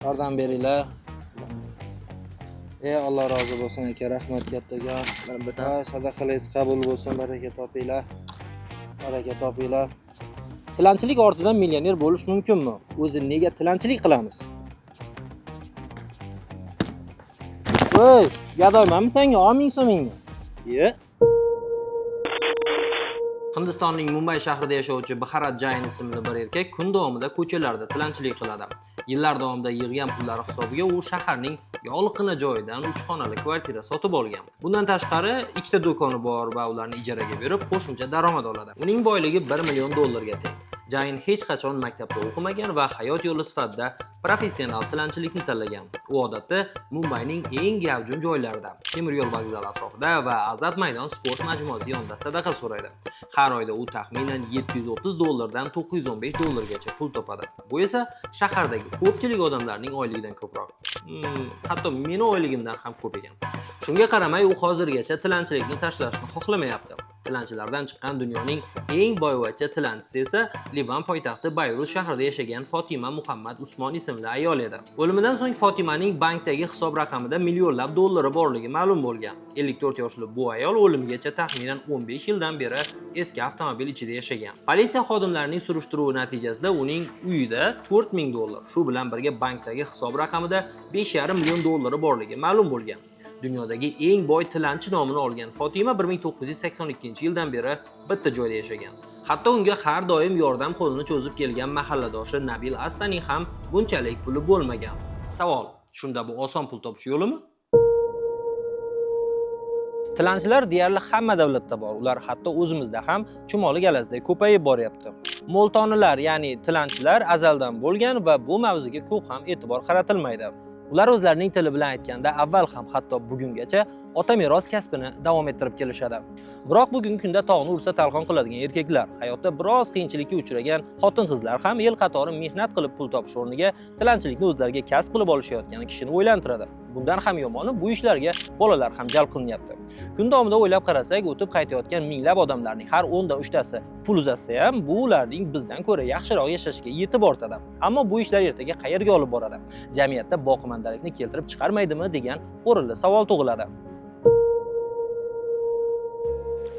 Yordam beringlar. Alloh rozi bo'lsin aka, rahmat kattaga. Sadaqalarıngiz qabul bo'lsin, baraka topinglar. Baraka topinglar. Tilanchilik ortidan millioner bo'lish mumkinmi? O'zi nega tilanchilik qilamiz? Voy, gadoymanmi senga? 10,000 so'mingni. Hindistonning Mumbay shahrida yashovchi Bharat Jain ismli bir erkak kun davomida ko'chalarda tilanchilik qiladi. Yillar davomida yig'gan pullari hisobiga u shaharning yolqina joyidan 3 xonali kvartira sotib olgan. Bundan tashqari, ikkita do'koni bor va ularni ijaraga berib, qo'shimcha daromad oladi. Uning boyligi $1 million teng. Jain hech qachon maktabda o'qimagan va hayot yo'li sifatida professional tilanchilikni tanlagan. U odatda Mumbayning eng gavjum joylarida, temir yo'l vokzali atrofida va Azad maydon sport majmuasi yonida sadaqa so'raydi. Har oyda u taxminan $730 dan $915 gacha pul topadi. Bu esa shahardagi ko'pchilik odamlarning oyligidan ko'proq. Hatto meni oyligimdan ham ko'p ekan. Shunga qaramay, u hozirgacha tilanchilikni tashlashni xohlamayapti. Tilanchilardan chiqqan dunyoning eng boyvachcha tilanchisi esa Livan poytaxti Bayrut shahrida yashagan Fatima Muhammad Usmon ismli ayol edi. O'limidan so'ng Fatimaning bankdagi hisob raqamida millionlab dollari borligi ma'lum bo'lgan. 54 yoshli bu ayol o'limigacha taxminan 15 yildan beri eski avtomobil ichida yashagan. Politsiya xodimlarining surishtiruvi natijasida uning uyida $4,000, shu bilan birga bankdagi hisob raqamida $5,5 million borligi ma'lum bo'lgan. Dunyodagi eng boy tilanchi nomini olgan Fatima 1982-yildan beri bitta joyda yashagan. Hatto unga har doim yordam qo'lini cho'zib kelgan mahalladoshi Nabil Astaning ham bunchalik puli bo'lmagan. Savol: shunda bu oson pul topish yo'limi? Tilanchilar deyarli hamma davlatda bor. Ular hatto o'zimizda ham chumoli galasday ko'payib boryapti. Mo'ltonilar, ya'ni tilanchilar azaldan bo'lgan va bu mavzuga ko'p ham e'tibor qaratilmaydi. Ular o'zlarining tili bilan aytganda avval ham hatto bugungacha ota meros kasbini davom ettirib kelishadi. Biroq bugungi kunda tog'ni ursa talqon qiladigan erkaklar, hayotda biroz qiyinchilikka uchragan xotin-qizlar ham el qatori mehnat qilib pul topish o'rniga tilanchilikni o'zlariga kasb qilib olishayotgani kishini o'ylantiradi. Bundan ham yomoni, bu ishlarga bolalar ham jalb qilinyapti. Kun davomida o'ylab qarasak, o'tib qaytayotgan minglab odamlarning har 10 dan 3 tasi pul uzatsa ham, bu ularning bizdan ko'ra yaxshiroq yashashga yetib ortadi. Ammo bu ishlar ertaga qayerga olib boradi? Jamiyatda boqimandalikni keltirib chiqarmaydimi degan o'rinli savol tug'iladi.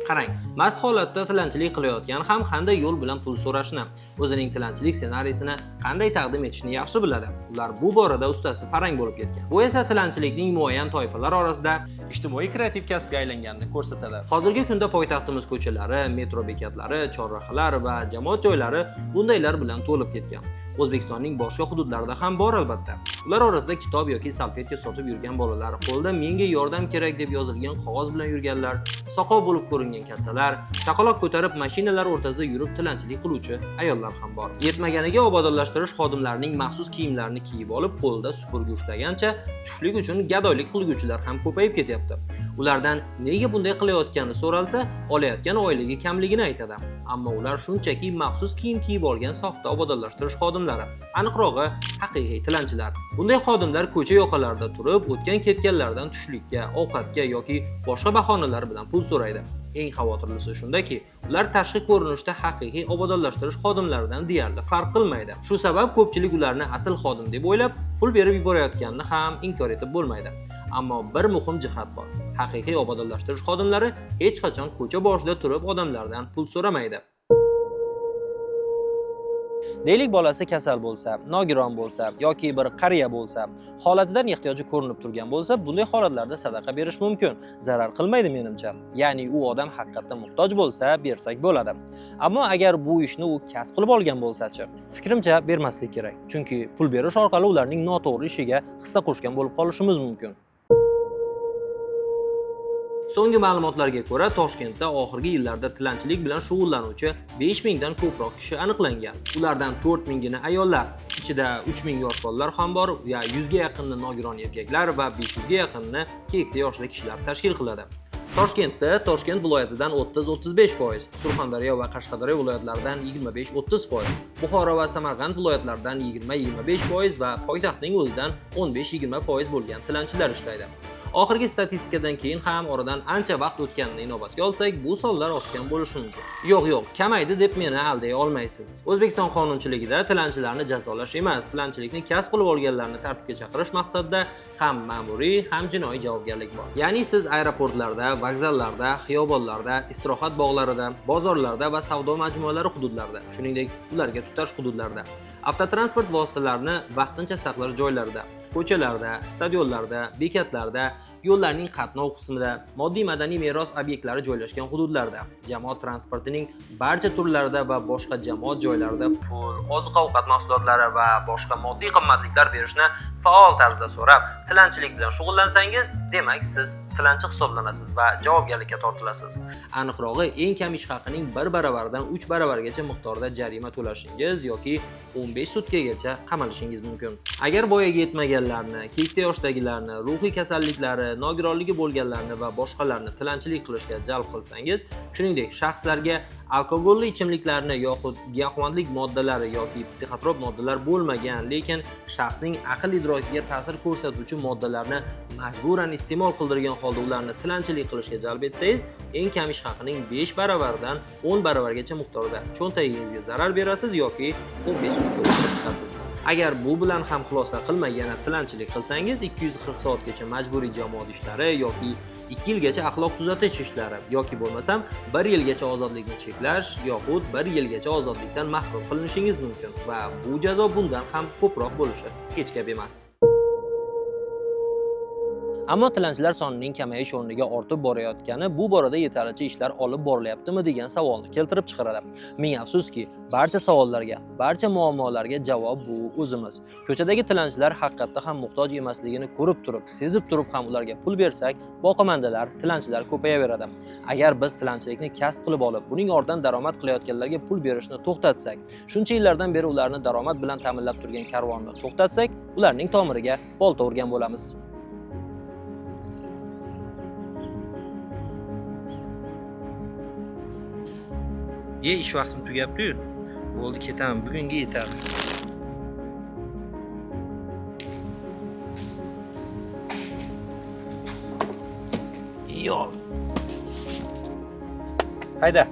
Qarang, mast holatda tilanchilik qilayotgan ham qanday yo'l bilan pul so'rashni, o'zining tilanchilik ssenariysini qanday taqdim etishni yaxshi biladi. Ular bu borada ustasi farang bo'lib ketgan. Bu esa tilanchilikning muayyan toifalar orasida ijtimoiy kreativ kasbga aylanganini ko'rsatadi. Hozirgi kunda poytaxtimiz ko'chalari, metro bekatlari, chorrahalar va jamoat joylari bundaylar bilan to'lib ketgan. O'zbekistonning boshqa hududlarida ham bor albatta. Ular orasida kitob yoki salfetka sotib yurgan bolalar, qo'lda menga yordam kerak deb yozilgan qog'oz bilan yurganlar, soqov bo'lib ko'ringan kattalar, chaqaloq ko'tarib mashinalar o'rtasida yurib tilanchilik qiluvchi ayollar ham bor. Yetmaganiga obodonlashtirish xodimlarining maxsus kiyimlarini kiyib olib, qo'lda supurgi ushlagancha tushlik uchun gadoylik qilguvchilar ham ko'payib ketyapti. Ulardan nega bunday qilayotgani so'ralsa, olayotgan oyligi kamligini aytadi. Ammo ular shunchaki maxsus kiyim kiyib olgan soxta obodonlashtirish xodimlari. Aniqrog'i, haqiqiy tilanchilar. Bunday xodimlar ko'cha yoqalarida turib, o'tgan-ketganlardan tushlikka, ovqatga yoki boshqa bahonalar bilan pul so'raydi. Eng xavotirlisi shundaki, ular tashqi ko'rinishda haqiqiy obodonlashtirish xodimlaridan deyarli farq qilmaydi. Shu sabab ko'pchilik ularni asl xodim deb o'ylab, pul berib yuborayotganini ham inkor etib bo'lmaydi. Ammo bir muhim jihat bor. Haqiqiy obodonlashtirish xodimlari hech qachon ko'cha boshida turib odamlardan pul so'ramaydi. Deylik, bolasi kasal bo'lsa, nogiron bo'lsa yoki bir qariya bo'lsa, holatidan ehtiyoji ko'rinib turgan bo'lsa, bunday holatlarda sadaqa berish mumkin. Zarar qilmaydi menimcha. Ya'ni u odam haqiqatda muhtoj bo'lsa, bersak bo'ladi. Ammo agar bu ishni u kasb qilib olgan bo'lsa-chi? Fikrimcha, bermaslik kerak. Chunki pul berish orqali ularning noto'g'ri ishiga hissa qo'shgan bo'lib qolishimiz mumkin. So'nggi ma'lumotlarga ko'ra, Toshkentda oxirgi yillarda tilanchilik bilan shug'ullanuvchi 5000 dan ko'proq kishi aniqlangan. Ulardan 4000 gini ayollar, ichida 3000 yosh bolalar ham bor, 100 ga yaqinni nogiron erkaklar va 500 ga yaqinni keksa yoshli kishilar tashkil qiladi. Toshkentda Toshkent viloyatidan 30-35%, Surxondaryo va Qashqadaryo viloyatlaridan 25-30%, Buxoro va Samarqand viloyatlaridan 20-25% va poytaxtning o'zidan 15-20% bo'lgan tilanchilar ishlaydi. Oxirgi statistikadan keyin ham oradan ancha vaqt o'tganini inobatga olsak, bu sonlar oshgan bo'lishi mumkin. Yo'q, kamaydi deb meni alday olmaysiz. O'zbekiston qonunchiligida tilanchilarni jazolash emas, tilanchilikni kasb qilib olganlarni tartibga chaqirish maqsadida ham ma'muriy, ham jinoiy javobgarlik bor. Ya'ni siz aeroportlarda, vokzallarda, xiyobonlarda, istirohat bog'larida, bozorlarda va savdo majmualari hududlarida, shuningdek, ularga tutash hududlarda, avtotransport vositalarini vaqtincha saqlash joylarida, ko'chalarda, stadionlarda, bekatlarda, yo'llarning qatnov qismida, moddiy madaniy meros obyektlari joylashgan hududlarda, jamoat transportining barcha turlarida va boshqa jamoat joylarida pul, oziq-ovqat mahsulotlari va boshqa moddiy qimmatliklar berishni faol tarzda so'rab, tilanchilik bilan shug'ullansangiz, demak siz tilanchi hisoblanasiz va javobgarlikka tortilasiz. Aniqrog'i, eng kam ish haqining 1 baravaridan 3 baravargacha miqdorda jarima to'lashingiz yoki 15 sutkagacha qamalishingiz mumkin. Agar voyaga yetmaganlarni, keksa yoshdagilarni, ruhiy kasalliklari, nogironligi bo'lganlarni va boshqalarni tilanchilik qilishga jalb qilsangiz, shuningdek, shaxslarga alkogolli ichimliklarni yoxud giyohvandlik moddalari yoki psixotrop moddalar bo'lmagan, lekin shaxsning aql idrokiga ta'sir ko'rsatuvchi moddalarni majburan iste'mol qildirgan holda ularni tilanchilik qilishga jalb etsangiz, eng kam ish haqining 5 baravaridan 10 baravargacha miqdorda cho'ntagingizga zarar berasiz yoki 15 sudga o'tkazib chiqasiz. Agar bu bilan ham xulosa qilmay yana tilanchilik qilsangiz, 240 soatgacha majburiy jamoat ishlari yoki 2 yilgacha axloq tuzatish ishlari yoki bo'lmasam 1 yilgacha ozodlikni cheklash yoxud 1 yilgacha ozodlikdan mahrum qilinishingiz mumkin va bu jazo bundan ham ko'proq bo'lishi hech gap emas. Ammo tilanchilar sonining kamayish o'rniga ortib borayotgani bu borada yetarlicha ishlar olib borilyaptimi degan savolni keltirib chiqaradi. Ming afsuski, barcha savollarga, barcha muammolarga javob bu o'zimiz. Ko'chadagi tilanchilar haqiqatda ham muhtoj emasligini ko'rib turib, sezib turib ham ularga pul bersak, boqamandalar, tilanchilar ko'payaveradi. Agar biz tilanchilikni kasb qilib olib, buning ortidan daromad qilayotganlarga pul berishni to'xtatsak, shuncha yillardan beri ularni daromad bilan ta'minlab turgan karvonni to'xtatsak, ularning tomiriga bolta urgan bo'lamiz. Ish vaqtim tugabdi-yu. Bo'ldi, ketaman. Bugunga yetarli. Yo'q. Hayda.